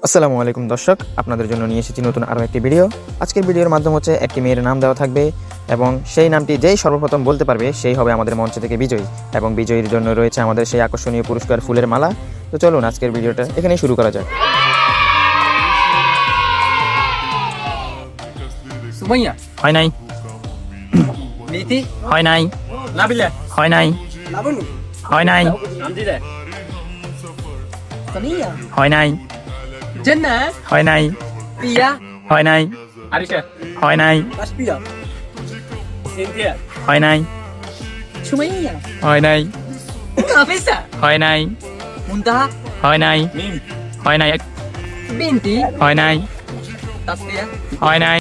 আসসালামু আলাইকুম দর্শক, আপনাদের জন্য নিয়ে এসেছি নতুন আরও একটি ভিডিও। আজকের ভিডিওর মাধ্যম হচ্ছে একটি মেয়ের নাম দেওয়া থাকবে এবং সেই নামটি যেই সর্বপ্রথম বলতে পারবে সেই হবে আমাদের মঞ্চ থেকে বিজয়ী, এবং বিজয়ীর জন্য রয়েছে আমাদের সেই আকর্ষণীয় পুরস্কার ফুলের মালা। তো চলুন আজকের ভিডিওটা এখানেই শুরু করা যাক। সুমাইয়া হয় নাই, নীতি হয় নাই, নাবিলা হয় নাই, লাবণু হয় নাই, আমজিদা সামিয়া হয় নাই, জান্নাত হয় নাই, পিয়া হয় নাই, আরিশা হয় নাই, তাসপিয়া সিনথিয়া হয় নাই, সুমাইয়া হয় নাই, আফিসা হয় নাই, মুনতাহা হয় নাই, মিম হয় নাই, বিনতি হয় নাই, তাসপিয়া হয় নাই,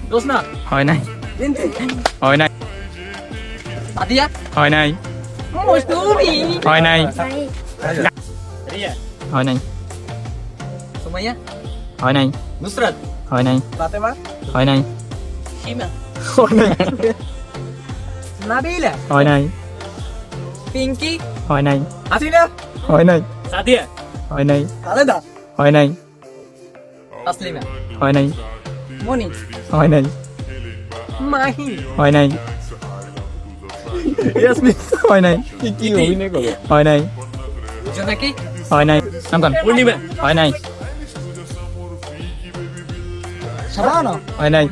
দোসনা হয় নাই, বিনতি হয় নাই, সাদিয়া হয় নাই, মুস্তুমি হয় নাই, রিয়া হয় নাই, সুমাইয়া হয় নাই, নুসরাত হয় নাই, ফাতেমা হয় নাই, হিমা হয় নাই, নাবিলা হয় নাই, পিঙ্কি হয় নাই, হাসিনা হয় নাই, সাদিয়া হয় নাই, খালেদা হয় নাই, তাসলিমা হয় নাই, মনি হয় নাই, মাহি হয় নাই, ইয়াসমিন হয় নাই, কি অভিনয় করো হয় নাই, জোনাকি হয় নাই, নামকান পূর্ণিমা হয় নাই, শাবানা হয় নাই,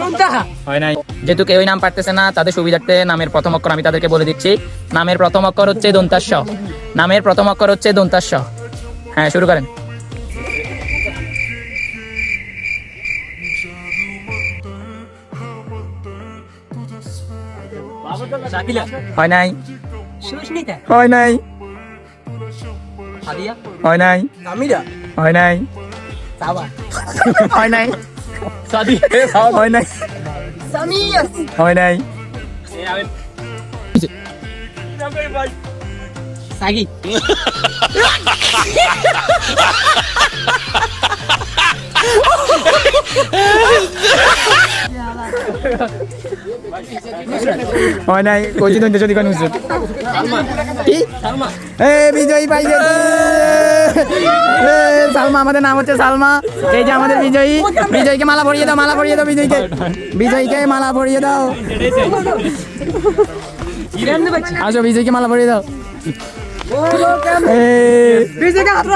মুনতাহা হয় নাই। যেহেতু কেউই নাম পারতেছে না, তাদের সুবিধার্থে নামের প্রথম অক্ষর আমি তাদেরকে বলে দিচ্ছি। নামের প্রথম অক্ষর হচ্ছে দন্তাস্য। নামের প্রথম অক্ষর হচ্ছে দন্তাস্য। হ্যাঁ, শুরু করেন। শাকিলা হয় নাই, সুস্মিতা হয় নাই, সাদিয়া হয় নাই, আমিরা হয় নাই, সাবা হয় নাই, সাদি হয় নাই, সামিয়া হয় নাই, সাগি হয় নাই। কইছি তো যদি কোন উচিত কি এ বিজয়ী পাই গেছে। সালমা, আমাদের নাম হচ্ছে সালমা। এই যে আমাদের বিজয়ী। বিজয়ীকে মালা পরিয়ে দাও, মালা পরিয়ে দাও বিজয়ীকে। বিজয়ীকে মালা পরিয়ে দাও। আসো, বিজয়ীকে মালা পরিয়ে দাও। বিজয় কা হাত